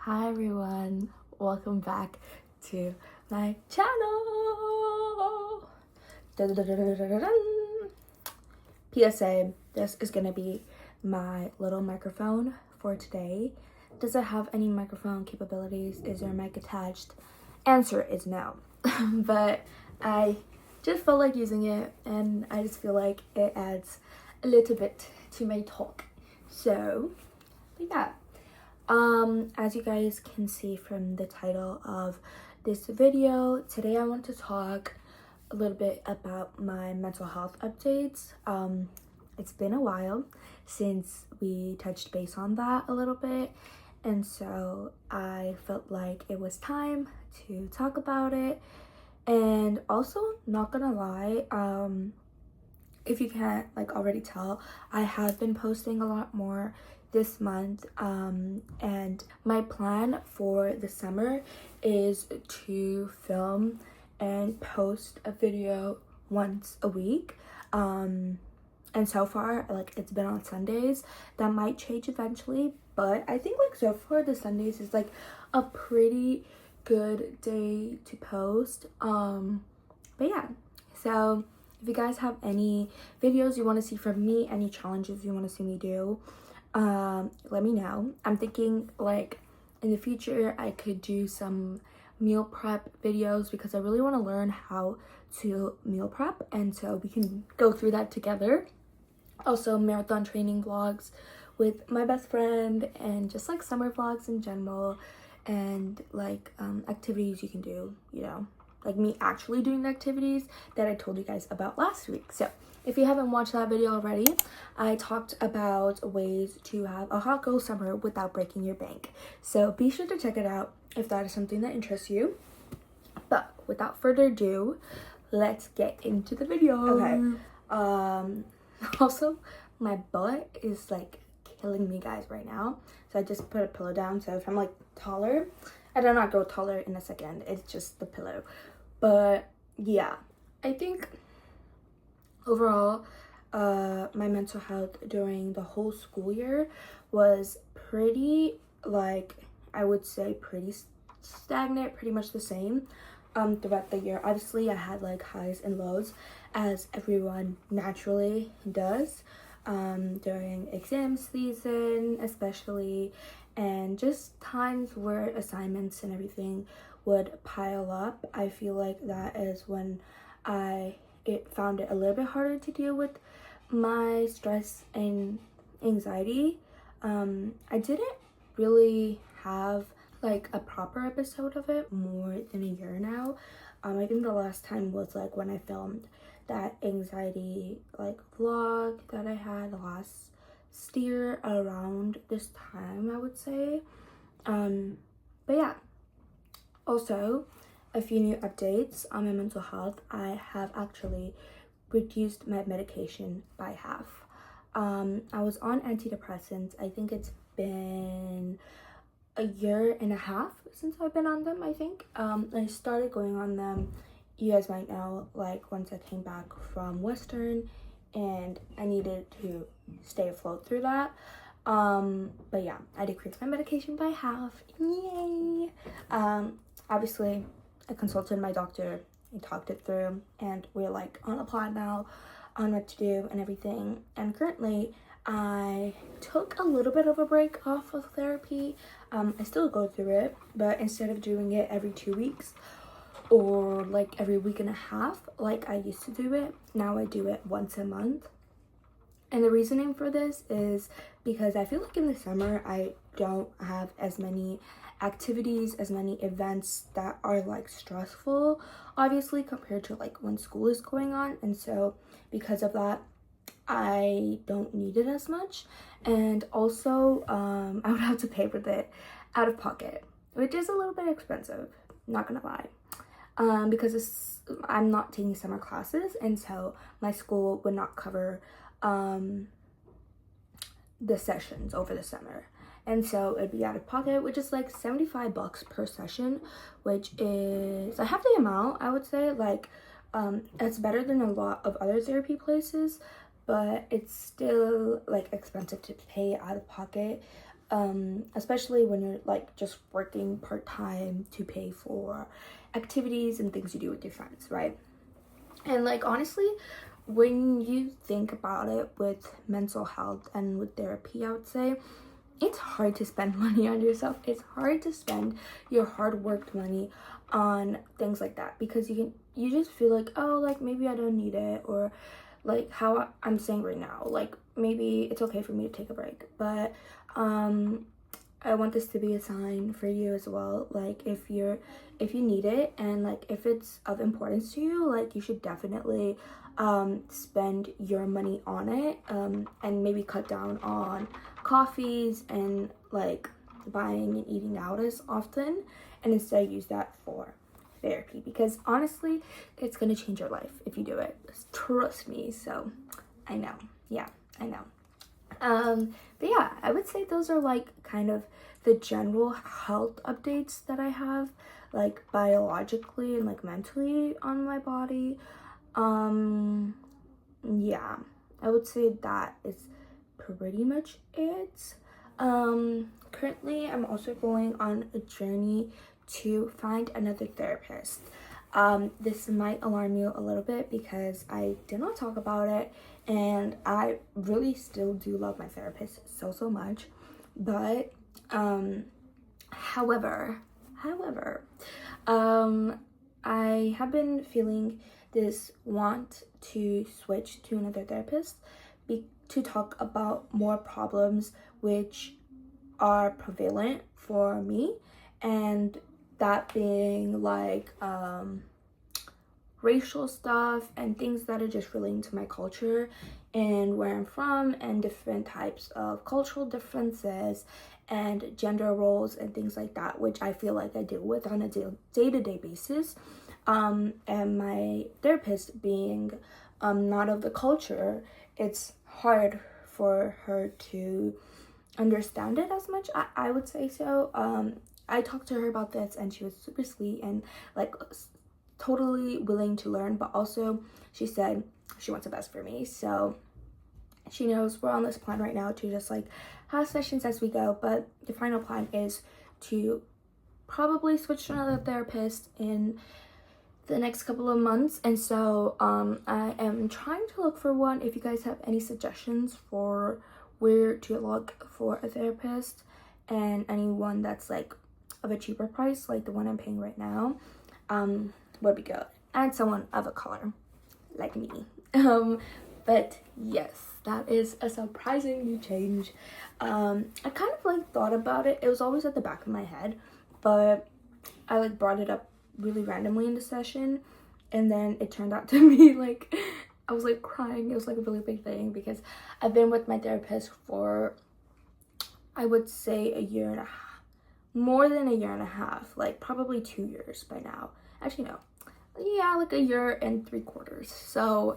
Hi everyone, welcome back to my channel. PSA, this is gonna be my little microphone for today. Does it have any microphone capabilities? Is there a mic attached? Answer is no. But I just felt like using it, and I just feel like it adds a little bit to my talk. So, but yeah. As you guys can see from the title of this video, today I want to talk a little bit about my mental health updates. It's been a while since we touched base on that a little bit, and so I felt like it was time to talk about it. And also, not gonna lie, if you can't already tell, I have been posting a lot more this month, and my plan for the summer is to film and post a video once a week, and so far it's been on Sundays. That might change eventually, but I think so far the Sundays is a pretty good day to post. But yeah, so if you guys have any videos you want to see from me, any challenges you want to see me do, let me know. I'm thinking in the future I could do some meal prep videos because I really want to learn how to meal prep, and so we can go through that together. Also, marathon training vlogs with my best friend, and just summer vlogs in general, and activities you can do, me actually doing the activities that I told you guys about last week. So if you haven't watched that video already, I talked about ways to have a hot girl summer without breaking your bank. So be sure to check it out if that is something that interests you. But without further ado, let's get into the video. Okay. Also, my butt is killing me, guys, right now. So I just put a pillow down. So if I'm taller, I do not go taller in a second. It's just the pillow. But yeah, I think overall, my mental health during the whole school year was pretty, I would say pretty stagnant, pretty much the same throughout the year. Obviously, I had highs and lows, as everyone naturally does during exam season especially, and just times where assignments and everything would pile up. I feel like that is when I found it a little bit harder to deal with my stress and anxiety. I didn't really have a proper episode of it more than a year now. I think the last time was when I filmed that anxiety vlog that I had last year around this time, I would say. But yeah, also a few new updates on my mental health. I have actually reduced my medication by half. I was on antidepressants. I think it's been a year and a half since I've been on them, I think. I started going on them, you guys might know, once I came back from Western, and I needed to stay afloat through that. But yeah, I decreased my medication by half. Yay! Obviously, I consulted my doctor and talked it through, and we're on a plan now on what to do and everything. And currently, I took a little bit of a break off of therapy. I still go through it, but instead of doing it every 2 weeks or every week and a half like I used to do it, now I do it once a month. And the reasoning for this is because I feel like in the summer I don't have as many activities, as many events that are stressful, obviously, compared to when school is going on. And so because of that, I don't need it as much. And also I would have to pay for it out of pocket, which is a little bit expensive, not gonna lie, because I'm not taking summer classes, and so my school would not cover the sessions over the summer, and so it'd be out of pocket, which is $75 per session, which is half the amount, I would say. It's better than a lot of other therapy places, but it's still expensive to pay out of pocket especially when you're like just working part-time to pay for activities and things you do with your friends, right? And like honestly, when you think about it with mental health and with therapy, I would say it's hard to spend money on yourself. It's hard to spend your hard worked money on things like that, because you just feel like, oh, like maybe I don't need it, or like how I'm saying right now, like maybe it's okay for me to take a break. But I want this to be a sign for you as well. Like if you need it, and like if it's of importance to you, like you should definitely spend your money on it, and maybe cut down on coffees and like buying and eating out as often, and instead use that for therapy, because honestly it's gonna change your life if you do it. Just trust me. So I know, yeah, I know. But yeah, I would say those are like kind of the general health updates that I have, like biologically and like mentally on my body. Yeah, I would say that is pretty much it. Currently I'm also going on a journey to find another therapist. This might alarm you a little bit because I did not talk about it, and I really still do love my therapist so much. But however, I have been feeling this want to switch to another therapist to talk about more problems which are prevalent for me, and that being like racial stuff and things that are just relating to my culture and where I'm from, and different types of cultural differences and gender roles and things like that, which I feel like I deal with on a day-to-day basis. And my therapist being not of the culture, it's hard for her to understand it as much, I would say. So I talked to her about this, and she was super sweet and like totally willing to learn, but also she said she wants the best for me. So she knows we're on this plan right now to just like have sessions as we go, but the final plan is to probably switch to another therapist in the next couple of months. And so I am trying to look for one. If you guys have any suggestions for where to look for a therapist, and anyone that's like of a cheaper price like the one I'm paying right now, would be good, and someone of a color like me. But yes, that is a surprising new change. I kind of like thought about it. It was always at the back of my head, but I like brought it up really randomly in the session, and then it turned out to be like I was like crying. It was like a really big thing, because I've been with my therapist for, I would say, a year and a half, more than a year and a half, like probably 2 years by now. Actually no, yeah, like a year and 3/4. So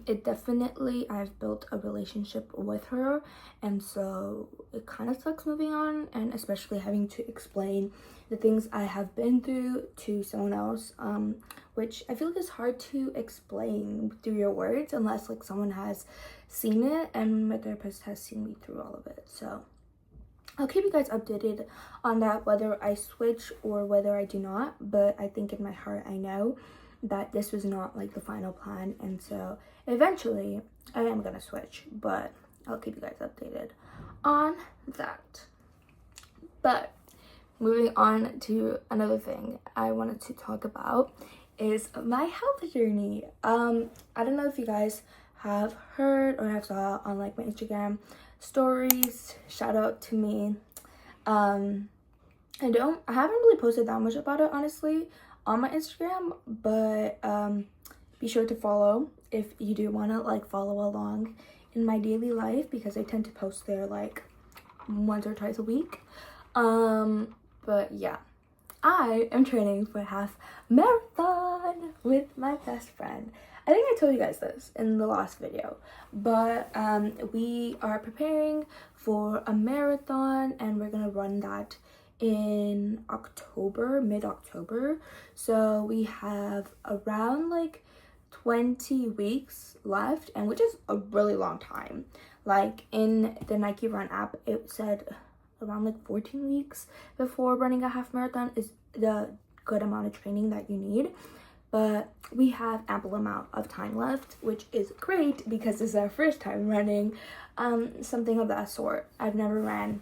it definitely, I've built a relationship with her, and so it kind of sucks moving on, and especially having to explain the things I have been through to someone else, which I feel like is hard to explain through your words unless like someone has seen it, and my therapist has seen me through all of it. So I'll keep you guys updated on that, whether I switch or whether I do not. But I think in my heart I know that this was not like the final plan, and so eventually I am gonna switch, but I'll keep you guys updated on that. But moving on to another thing I wanted to talk about is my health journey. I don't know if you guys have heard or have saw on like my Instagram stories. Shout out to me. I haven't really posted that much about it honestly on my Instagram, but be sure to follow if you do want to like follow along in my daily life, because I tend to post there like once or twice a week. But yeah, I am training for a half marathon with my best friend. I think I told you guys this in the last video, but we are preparing for a marathon, and we're gonna run that in October, mid-October. So we have around like 20 weeks left, and which is a really long time. Like in the Nike Run app, it said around like 14 weeks before running a half marathon is the good amount of training that you need. But we have ample amount of time left, which is great because this is our first time running something of that sort. I've never ran.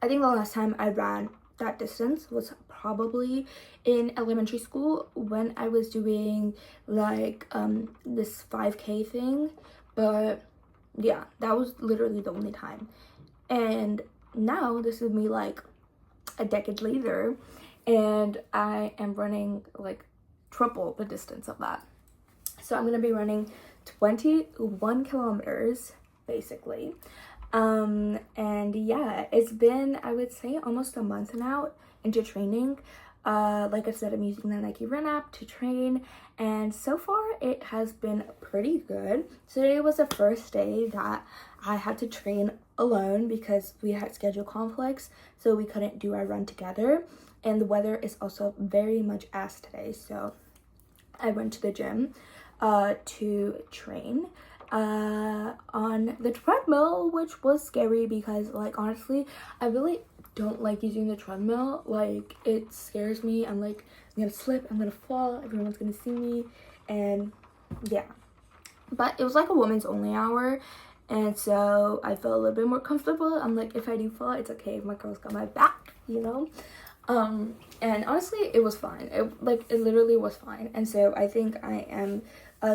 I think the last time I ran that distance was probably in elementary school when I was doing like this 5K thing. But yeah, that was literally the only time. And now this is me like a decade later, and I am running like triple the distance of that. So I'm gonna be running 21 kilometers basically. And yeah, it's been, I would say, almost a month now into training. Like I said, I'm using the Nike Run app to train, and so far it has been pretty good. Today was the first day that I had to train alone because we had schedule conflicts, so we couldn't do our run together. And the weather is also very much ass today, so I went to the gym to train on the treadmill, which was scary because, like, honestly, I really don't like using the treadmill. Like, it scares me. I'm like, I'm gonna slip, I'm gonna fall, everyone's gonna see me, and yeah. But it was like a women's only hour, and so I felt a little bit more comfortable. I'm like, if I do fall, it's okay, my girl's got my back, you know. And honestly, it was fine. It literally was fine. And so I think I am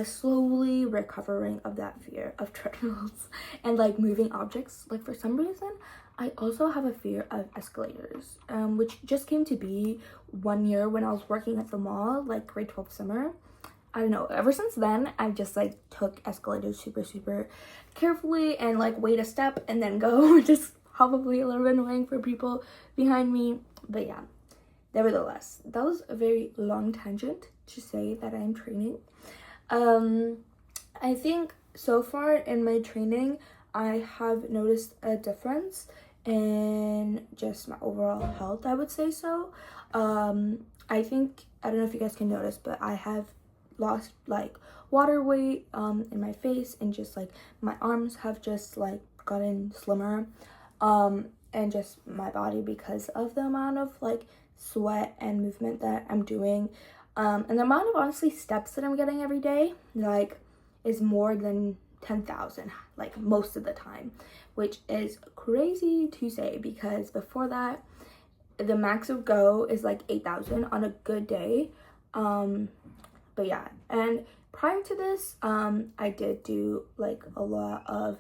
slowly recovering of that fear of treadmills and like moving objects. Like, for some reason, I also have a fear of escalators, which just came to be 1 year when I was working at the mall, like grade 12 summer. I don't know, ever since then, I've just like took escalators super carefully and like wait a step and then go, which is probably a little bit annoying for people behind me. But yeah, nevertheless, that was a very long tangent to say that I'm training. I think so far in my training, I have noticed a difference in just my overall health, I would say so. I think, I don't know if you guys can notice, but I have lost like water weight in my face, and just like my arms have just like gotten slimmer, and just my body because of the amount of like sweat and movement that I'm doing, and the amount of honestly steps that I'm getting every day, like, is more than 10,000 like most of the time, which is crazy to say because before that the max of go is like 8,000 on a good day. But yeah, and prior to this, I did do like a lot of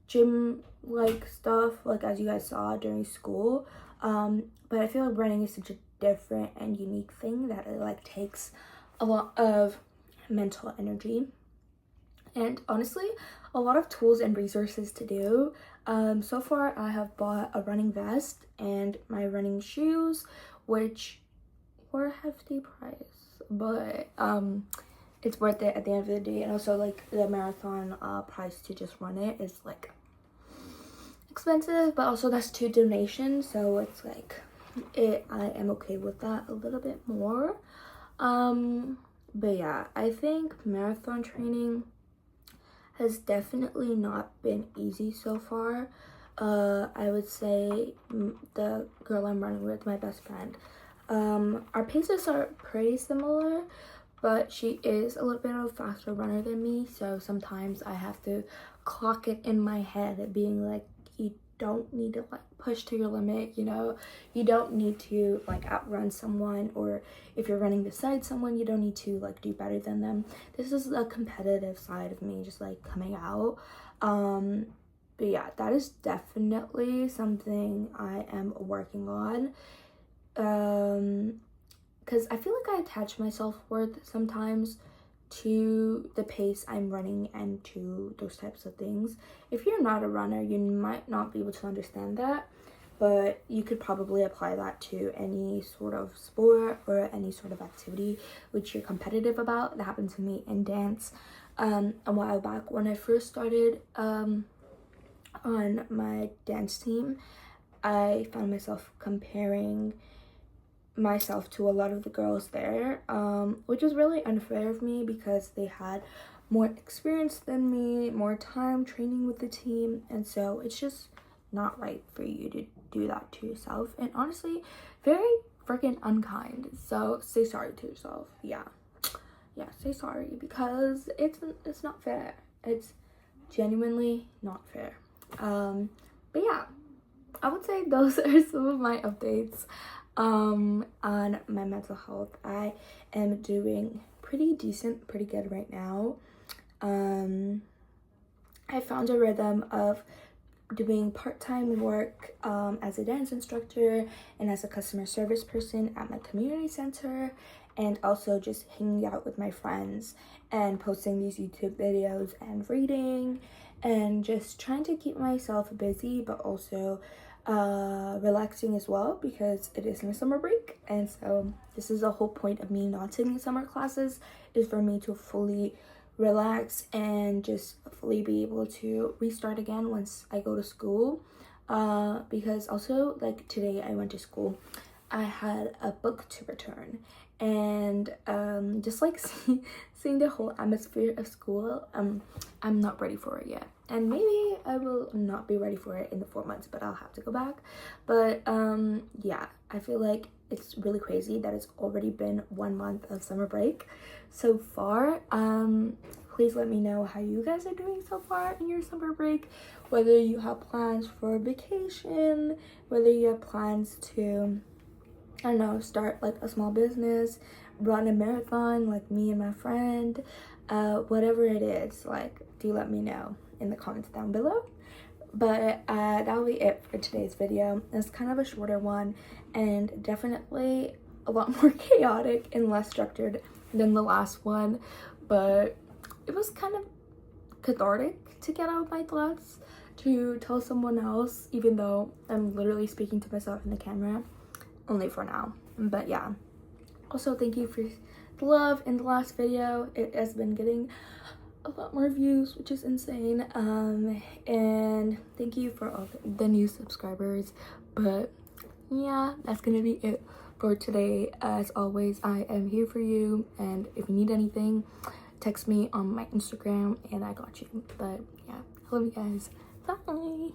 gym like stuff, like as you guys saw during school. But I feel like running is such a different and unique thing that it like takes a lot of mental energy and honestly a lot of tools and resources to do. So far I have bought a running vest and my running shoes, which were a hefty price, but it's worth it at the end of the day. And also like the marathon price to just run it is like expensive, but also that's 2 donations, so it's like I am okay with that a little bit more. But yeah, I think marathon training has definitely not been easy so far. I would say the girl I'm running with, my best friend, our paces are pretty similar, but she is a little bit of a faster runner than me, so sometimes I have to clock it in my head being like, you don't need to like push to your limit, you know, you don't need to like outrun someone, or if you're running beside someone, you don't need to like do better than them. This is a competitive side of me just like coming out. But yeah, that is definitely something I am working on, because I feel like I attach my self-worth sometimes to the pace I'm running and to those types of things. If you're not a runner, you might not be able to understand that, but you could probably apply that to any sort of sport or any sort of activity which you're competitive about. That happened to me in dance a while back when I first started on my dance team. I found myself comparing myself to a lot of the girls there, which is really unfair of me because they had more experience than me, more time training with the team, and so it's just not right for you to do that to yourself, and honestly very freaking unkind. So say sorry to yourself. Yeah, say sorry, because it's not fair. It's genuinely not fair. But yeah, I would say those are some of my updates on my mental health. I am doing pretty good right now. I found a rhythm of doing part-time work as a dance instructor and as a customer service person at my community center, and also just hanging out with my friends and posting these YouTube videos and reading, and just trying to keep myself busy but also relaxing as well, because it is my summer break. And so this is the whole point of me not taking summer classes, is for me to fully relax and just fully be able to restart again once I go to school. Because also, like, today I went to school, I had a book to return, and just like seeing the whole atmosphere of school, I'm not ready for it yet, and maybe I will not be ready for it in the 4 months, but I'll have to go back. But yeah, I feel like it's really crazy that it's already been 1 month of summer break so far. Please let me know how you guys are doing so far in your summer break, whether you have plans for vacation, whether you have plans to, I don't know, start like a small business, run a marathon like me and my friend, whatever it is, like, do let me know in the comments down below. But that'll be it for today's video. It's kind of a shorter one, and definitely a lot more chaotic and less structured than the last one, but it was kind of cathartic to get out my thoughts, to tell someone else, even though I'm literally speaking to myself in the camera, only for now. But yeah, also thank you for the love in the last video. It has been getting a lot more views, which is insane. And thank you for all the new subscribers. But yeah, that's gonna be it for today. As always, I am here for you, and if you need anything, text me on my Instagram and I got you. But yeah, I love you guys. Bye.